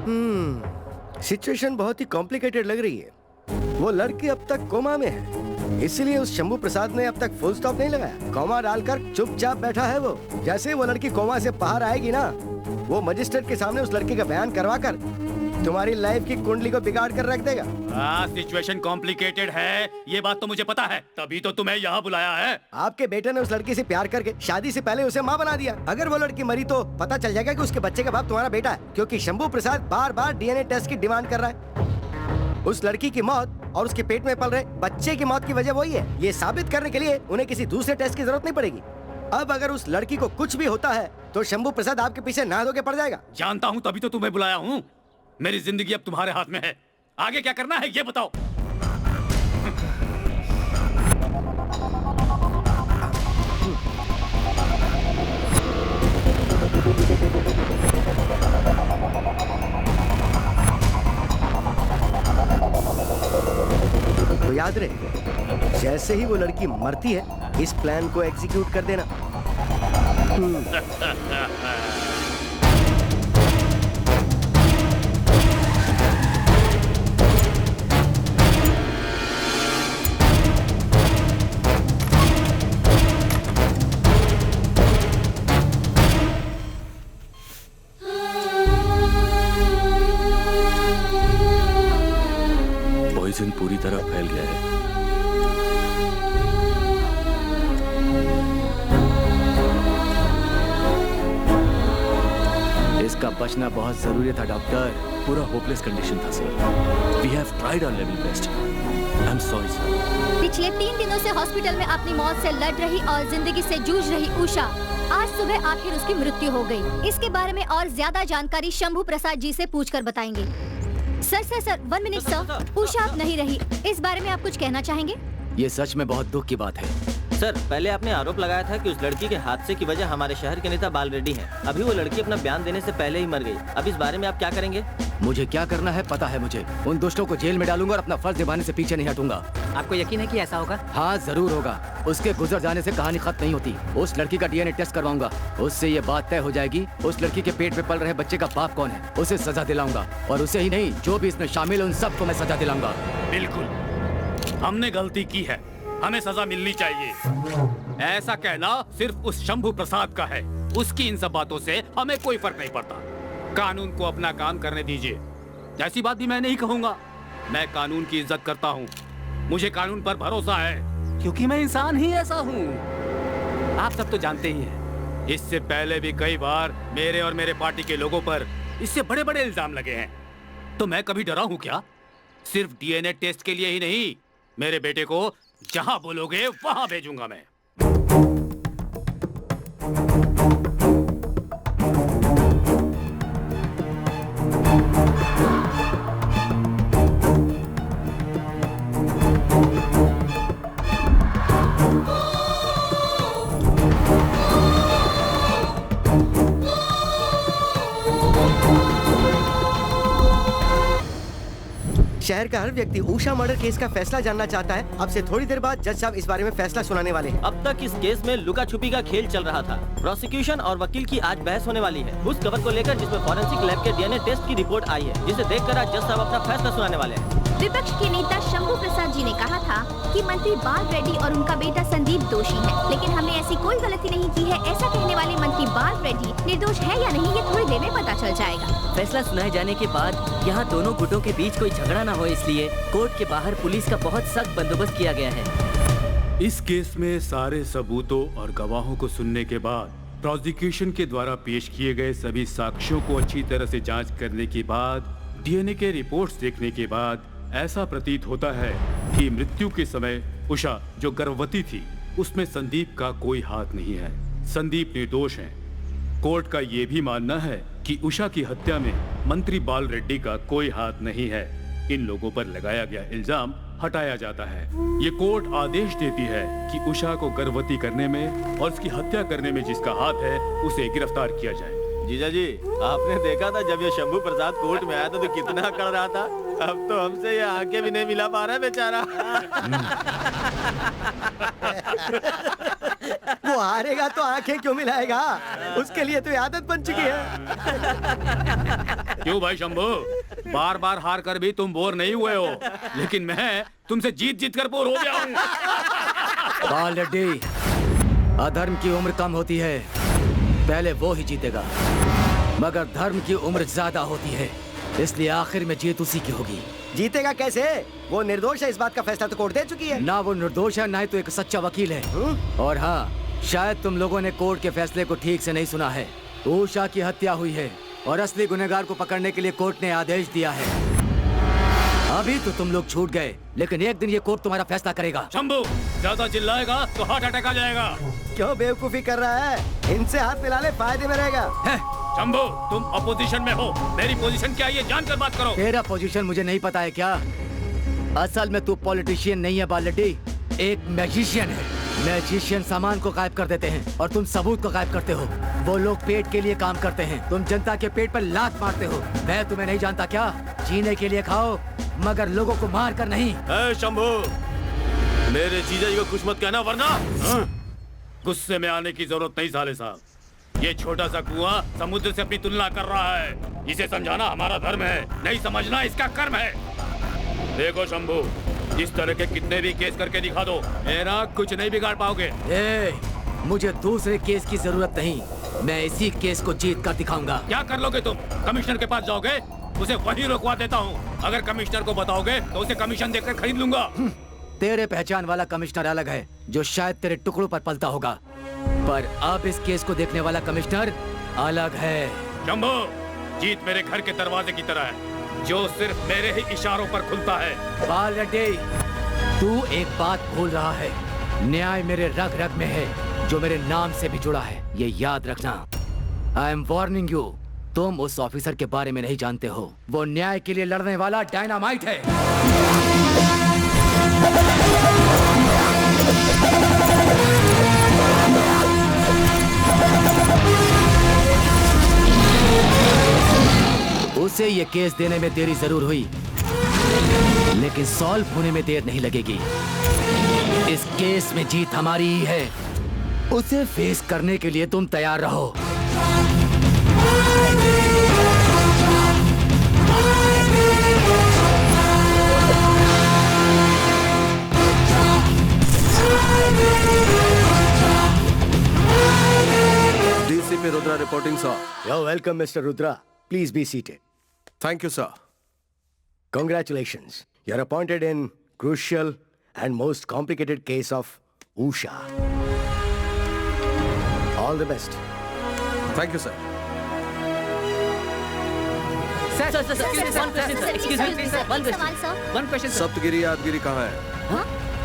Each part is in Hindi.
सिचुएशन बहुत ही कॉम्प्लिकेटेड लग रही है। वो लड़की अब तक कोमा में है, इसलिए उस शंभू प्रसाद ने अब तक फुल स्टॉप नहीं लगाया। कोमा डालकर चुपचाप बैठा है वो। जैसे वो लड़की कोमा से बाहर आएगी ना, वो मजिस्ट्रेट के सामने उस लड़की का बयान करवा कर तुम्हारी लाइफ की कुंडली को बिगाड़ कर रख देगा। सिचुएशन कॉम्प्लिकेटेड है, ये बात तो मुझे पता है, तभी तो तुम्हें यहाँ बुलाया है। आपके बेटे ने उस लड़की से प्यार करके शादी से पहले उसे माँ बना दिया। अगर वो लड़की मरी तो पता चल जाएगा कि उसके बच्चे का बाप तुम्हारा बेटा है, क्योंकि शंभू प्रसाद बार बार डीएनए टेस्ट की डिमांड कर रहा है। उस लड़की की मौत और उसके पेट में पल रहे बच्चे की मौत की वजह वही है। ये साबित करने के लिए उन्हें किसी दूसरे टेस्ट की जरूरत नहीं पड़ेगी। अब अगर उस लड़की को कुछ भी होता है तो शंभू प्रसाद आपके पीछे नहा धो के पड़ जाएगा। जानता हूँ, तभी तो तुम्हें बुलाया हूँ। मेरी जिंदगी अब तुम्हारे हाथ में है, आगे क्या करना है ये बताओ। तो याद रहे, जैसे ही वो लड़की मरती है इस प्लान को एग्जीक्यूट कर देना। पॉइजन पूरी तरह फैल गया है। इसका बचना बहुत जरूरी था डॉक्टर। पूरा होपलेस कंडीशन था sir. We have tried our level best. I am sorry sir. पिछले 3 दिनों से हॉस्पिटल में अपनी मौत से लड़ रही और जिंदगी से जूझ रही उषा, आज सुबह आखिर उसकी मृत्यु हो गई। इसके बारे में और ज्यादा जानकारी शंभू प्रसाद जी से पूछकर बताएंगे। सर 1 मिनट सर, उषा आप नहीं रही, इस बारे में आप कुछ कहना चाहेंगे? ये सच में बहुत दुख की बात है। सर, पहले आपने आरोप लगाया था कि उस लड़की के हादसे की वजह हमारे शहर के नेता बाल रेड्डी हैं। अभी वो लड़की अपना बयान देने से पहले ही मर गई। अब इस बारे में आप क्या करेंगे? मुझे क्या करना है पता है मुझे। उन दुष्टों को जेल में डालूंगा और अपना फर्ज निभाने से पीछे नहीं हटूंगा। आपको यकीन है कि ऐसा होगा? हाँ जरूर होगा। उसके गुजर जाने से कहानी खत्म नहीं होती। उस लड़की का डीएनए टेस्ट करवाऊंगा, उससे ये बात तय हो जाएगी उस लड़की के पेट में पल रहे बच्चे का बाप कौन है। उसे सजा दिलाऊंगा, और उसे ही नहीं जो भी इसमें शामिल है उन सबको मैं सजा दिलाऊंगा। बिल्कुल, हमने गलती की है, हमें सजा मिलनी चाहिए। ऐसा कहना सिर्फ उस शंभू प्रसाद का है। उसकी इन सब बातों से हमें कोई फर्क नहीं पड़ता। कानून को अपना काम करने दीजिए। ऐसी बात भी मैं नहीं कहूँगा। मैं कानून की इज्जत करता हूँ, मुझे कानून पर भरोसा है, क्योंकि मैं इंसान ही ऐसा हूँ। आप सब तो जानते ही हैं, इससे पहले भी कई बार मेरे और मेरे पार्टी के लोगों पर इससे बड़े बड़े इल्जाम लगे हैं। तो मैं कभी डरा हूँ क्या? सिर्फ डीएनए टेस्ट के लिए ही नहीं, मेरे बेटे को जहां बोलोगे वहां भेजूंगा मैं। शहर का हर व्यक्ति उषा मर्डर केस का फैसला जानना चाहता है। अब से थोड़ी देर बाद जज साहब इस बारे में फैसला सुनाने वाले हैं। अब तक इस केस में लुका छुपी का खेल चल रहा था। प्रोसिक्यूशन और वकील की आज बहस होने वाली है उस खबर को लेकर जिसमें फॉरेंसिक लैब के डीएनए टेस्ट की रिपोर्ट आई है, जिसे देखकर आज जज साहब अपना फैसला सुनाने वाले हैं। विपक्ष के नेता शंभू प्रसाद जी ने कहा था कि मंत्री बाल रेड्डी और उनका बेटा संदीप दोषी हैं, लेकिन हमने ऐसी कोई गलती नहीं की है। ऐसा कहने वाले मंत्री बाल रेड्डी निर्दोष है या नहीं, ये थोड़ी देर में पता चल जाएगा। फैसला सुनाए जाने के बाद यहाँ दोनों गुटों के बीच कोई झगड़ा न हो, इसलिए कोर्ट के बाहर पुलिस का बहुत सख्त बंदोबस्त किया गया है। इस केस में सारे सबूतों और गवाहों को सुनने के बाद, प्रोसिक्यूशन के द्वारा पेश किए गए सभी साक्ष्यों को अच्छी तरह से जांच करने के बाद, डीएनए के रिपोर्ट्स देखने के बाद ऐसा प्रतीत होता है कि मृत्यु के समय उषा जो गर्भवती थी उसमें संदीप का कोई हाथ नहीं है। संदीप निर्दोष हैं। कोर्ट का ये भी मानना है कि उषा की हत्या में मंत्री बाल रेड्डी का कोई हाथ नहीं है। इन लोगों पर लगाया गया इल्जाम हटाया जाता है। ये कोर्ट आदेश देती है कि उषा को गर्भवती करने में और उसकी हत्या करने में जिसका हाथ है उसे गिरफ्तार किया जाए। जीजा जी, आपने देखा था जब ये शंभू प्रसाद कोर्ट में आया था तो कितना अकड़ रहा था। अब तो हमसे ये आंखें भी नहीं मिला पा रहा है बेचारा। वो हारेगा तो आंखें क्यों मिलाएगा? उसके लिए तो आदत बन चुकी है। क्यों भाई शंभू, बार बार हार कर भी तुम बोर नहीं हुए हो, लेकिन मैं तुमसे जीत जीत कर बोर हो गया हूँ। बाल रेड्डी, अधर्म की उम्र कम होती है, पहले वो ही जीतेगा, मगर धर्म की उम्र ज्यादा होती है, इसलिए आखिर में जीत उसी की होगी। जीतेगा कैसे? वो निर्दोष है, इस बात का फैसला तो कोर्ट दे चुकी है। ना वो निर्दोष है, ना ही तो एक सच्चा वकील है। और हाँ, शायद तुम लोगों ने कोर्ट के फैसले को ठीक से नहीं सुना है। उषा की हत्या हुई है और असली गुनहगार को पकड़ने के लिए कोर्ट ने आदेश दिया है। अभी तो तुम लोग छूट गए, लेकिन एक दिन ये कोर्ट तुम्हारा फैसला करेगा। शंभू, ज्यादा चिल्लाएगा तो हार्ट अटैक आ जाएगा। क्यों बेवकूफी कर रहा है? इनसे हाथ मिला ले, फायदे में रहेगा। शंभू, तुम अपोजिशन में हो, मेरी पोजीशन क्या है ये जानकर बात करो। तेरा पोजीशन मुझे नहीं पता है क्या? असल में तू पॉलिटिशियन नहीं है बालटी, एक मैजिशियन है। मैजिशियन सामान को गायब कर देते हैं और तुम सबूत को गायब करते हो। वो लोग पेट के लिए काम करते हैं, तुम जनता के पेट पर लात मारते हो। मैं तुम्हें नहीं जानता क्या? जीने के लिए खाओ, मगर लोगों को मार कर नहीं। शंभू, मेरे जीजा जी को कुछ मत कहना वरना। गुस्से में आने की जरूरत नहीं साले साहब। ये छोटा सा कुआं समुद्र से अपनी तुलना कर रहा है। इसे समझाना हमारा धर्म है, नहीं समझना इसका कर्म है। देखो शंभू, इस तरह के कितने भी केस करके दिखा दो, मेरा कुछ नहीं बिगाड़ पाओगे। मुझे दूसरे केस की जरूरत नहीं, मैं इसी केस को जीत कर दिखाऊंगा। क्या कर लोगे तुम? कमिश्नर के पास जाओगे? उसे वहीं रुकवा देता हूँ। अगर कमिश्नर को बताओगे तो उसे कमीशन देकर खरीद लूंगा। तेरे पहचान वाला कमिश्नर अलग है, जो शायद तेरे टुकड़ों पर पलता होगा, पर अब इस केस को देखने वाला कमिश्नर अलग है। शंभू, जीत मेरे घर के दरवाजे की तरह है, जो सिर्फ मेरे ही इशारों पर खुलता है। बाल रेड्डी, तू एक बात भूल रहा है। न्याय मेरे रग रग में है, जो मेरे नाम से भी जुड़ा है, ये याद रखना। आई एम वार्निंग यू, तुम उस ऑफिसर के बारे में नहीं जानते हो। वो न्याय के लिए लड़ने वाला डायनामाइट है। उसे ये केस देने में देरी जरूर हुई, लेकिन सॉल्व होने में देर नहीं लगेगी। इस केस में जीत हमारी ही है। उसे फेस करने के लिए तुम तैयार रहो। DCP Rudra reporting sir. You're welcome, Mr. Rudra. Please be seated. Thank you, sir. Congratulations. You're appointed in crucial and most complicated case of Usha. All the best. Thank you, sir. One question sir. Saptagiri Yadagiri कहाँ है?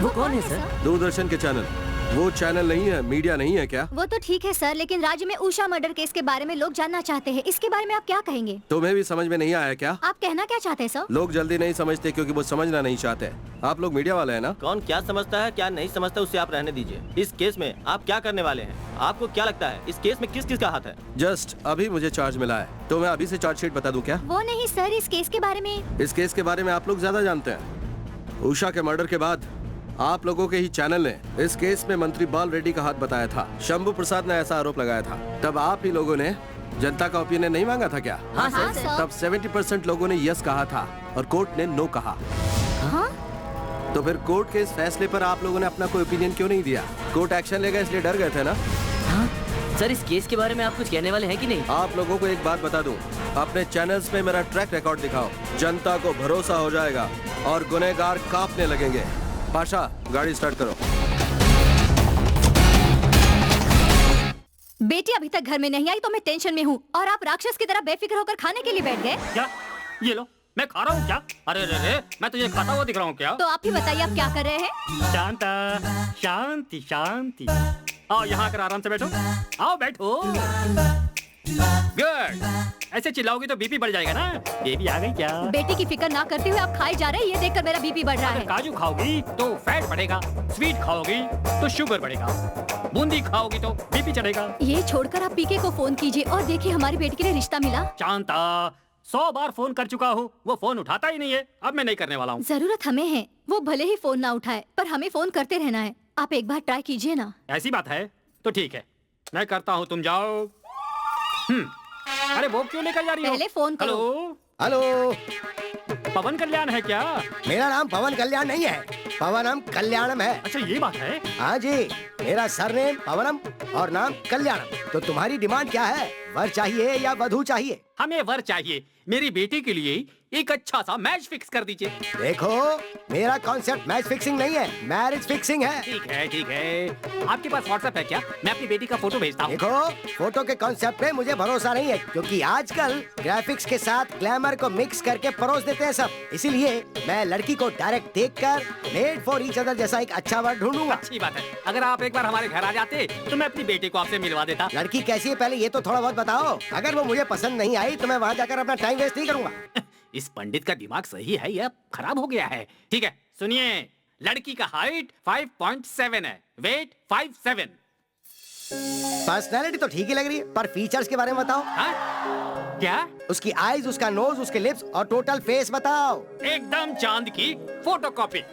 वो कौन है सर? दूरदर्शन के चैनल। वो चैनल नहीं है, मीडिया नहीं है क्या? वो तो ठीक है सर, लेकिन राज्य में उषा मर्डर केस के बारे में लोग जानना चाहते हैं। इसके बारे में आप क्या कहेंगे? तुम्हें भी समझ में नहीं आया क्या? आप कहना क्या चाहते हैं सर? लोग जल्दी नहीं समझते क्योंकि वो समझना नहीं चाहते। आप लोग मीडिया वाले हैं ना? कौन क्या समझता है क्या नहीं समझता उसे आप रहने दीजिए। इस केस में आप क्या करने वाले हैं? आपको क्या लगता है इस केस में किस किस का हाथ है? जस्ट अभी मुझे चार्ज मिला है, तो मैं अभी से चार्जशीट बता दूं क्या? वो नहीं सर, इस केस के बारे में। इस केस के बारे में आप लोग ज्यादा जानते हैं। उषा के मर्डर के बाद आप लोगों के ही चैनल ने इस केस में मंत्री बाल रेड्डी का हाथ बताया था। शंभू प्रसाद ने ऐसा आरोप लगाया था। तब आप ही लोगों ने जनता का ओपिनियन नहीं मांगा था क्या? हाँ हाँ, सर। सर। तब 70% लोगों ने यस कहा था और कोर्ट ने नो कहा। हाँ? तो फिर कोर्ट के इस फैसले पर आप लोगों ने अपना कोई ओपिनियन क्यों नहीं दिया? कोर्ट एक्शन लेगा इसलिए डर गए थे ना? हाँ सर, इस केस के बारे में आप कुछ कहने वाले हैं कि नहीं? आप लोगों को एक बात बता दूं, अपने चैनल्स पे मेरा ट्रैक रिकॉर्ड दिखाओ, जनता को भरोसा हो जाएगा और गुनहगार कांपने लगेंगे। पाशा, गाड़ी स्टार्ट करो। बेटी अभी तक घर में नहीं आई तो मैं टेंशन में हूँ, और आप राक्षस की तरह बेफिक्र होकर खाने के लिए बैठ गए। क्या? ये लो, मैं खा रहा हूँ क्या? अरे रे रे, मैं तुझे खाता हुआ दिख रहा हूँ क्या? तो आप ही बताइए आप क्या कर रहे हैं? शांता, शांति शांति। आओ यहाँ आकर आराम से बैठो। आओ बैठो। गुड। ऐसे चिल्लाओगी तो बीपी बढ़ जाएगा ना। बेबी आ गई क्या? बेटी की फिक्र ना करते हुए आप खाए जा रहे हैं, ये देखकर मेरा बीपी बढ़ रहा है। काजू खाओगी तो फैट बढ़ेगा, स्वीट खाओगी तो शुगर बढ़ेगा, बूंदी खाओगी तो बीपी चढ़ेगा। ये छोड़कर आप पीके को फोन कीजिए और देखिए हमारी बेटी के लिए रिश्ता मिला। शांता, 100 बार फोन कर चुका हूँ, वो फोन उठाता ही नहीं है। अब मैं नहीं करने वाला हूँ। जरूरत हमें है, वो भले ही फोन ना उठाए पर हमें फोन करते रहना है। आप एक बार ट्राई कीजिए ना। ऐसी बात है तो ठीक है, मैं करता हूँ, तुम जाओ। अरे वो क्यों लेकर जा रही हो? पहले फोन करो। हेलो, हेलो, पवन कल्याण है क्या? मेरा नाम पवन कल्याण नहीं है, पवनम कल्याणम है। अच्छा ये बात है। हाँ जी, मेरा सरनेम पवनम और नाम कल्याणम। तो तुम्हारी डिमांड क्या है? वर चाहिए या वधू चाहिए? हमें वर चाहिए। मेरी बेटी के लिए एक अच्छा सा मैच फिक्स कर दीजिए। देखो, मेरा कॉन्सेप्ट मैच फिक्सिंग नहीं है, मैरिज फिक्सिंग है। ठीक है ठीक है। आपके पास व्हाट्सएप है क्या? मैं अपनी बेटी का फोटो भेजता हूँ। देखो, फोटो के कॉन्सेप्ट पे मुझे भरोसा नहीं है, क्योंकि आजकल ग्राफिक्स के साथ ग्लैमर को मिक्स करके परोस देते हैं सब। इसीलिए मैं लड़की को डायरेक्ट देखकर मेड फॉर ईच अदर जैसा एक अच्छा वर्ड ढूंढूंगा। अच्छी बात है। अगर आप एक बार हमारे घर आ जाते तो मैं अपनी बेटी को आपसे मिलवा देता। लड़की कैसी है पहले ये तो थोड़ा बहुत बताओ। अगर वो मुझे पसंद नहीं आई तो मैं वहाँ जाकर अपना टाइम वेस्ट नहीं करूंगा। इस पंडित का दिमाग सही है या खराब हो गया है? ठीक है सुनिए, लड़की का हाइट 5.7 है, वेट 5'7". पर्सनैलिटी तो ठीक ही लग रही है, पर फीचर्स के बारे में बताओ। हाँ? क्या? उसकी आईज, उसका नोज, उसके लिप्स और टोटल फेस बताओ। एकदम चांद की फोटोकॉपी।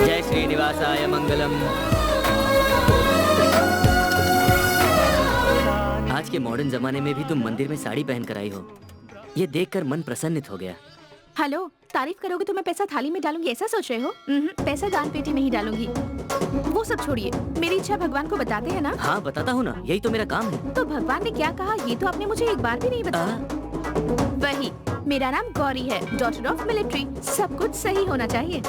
जय श्रीनिवासाय मंगलम। आज के मॉडर्न जमाने में भी तुम मंदिर में साड़ी पहन कर आई हो, ये देखकर मन प्रसन्नित हो गया। हेलो, तारीफ करोगे तो मैं पैसा थाली में डालूंगी ऐसा सोच रहे हो? पैसा दान पेटी नहीं डालूंगी। वो सब छोड़िए, मेरी इच्छा भगवान को बताते हैं ना? हाँ बताता हूँ ना, यही तो मेरा काम है। तो भगवान ने क्या कहा ये तो आपने मुझे एक बार भी नहीं बताया। वही, मेरा नाम गौरी है, डॉटर ऑफ मिलिट्री। सब कुछ सही होना चाहिए।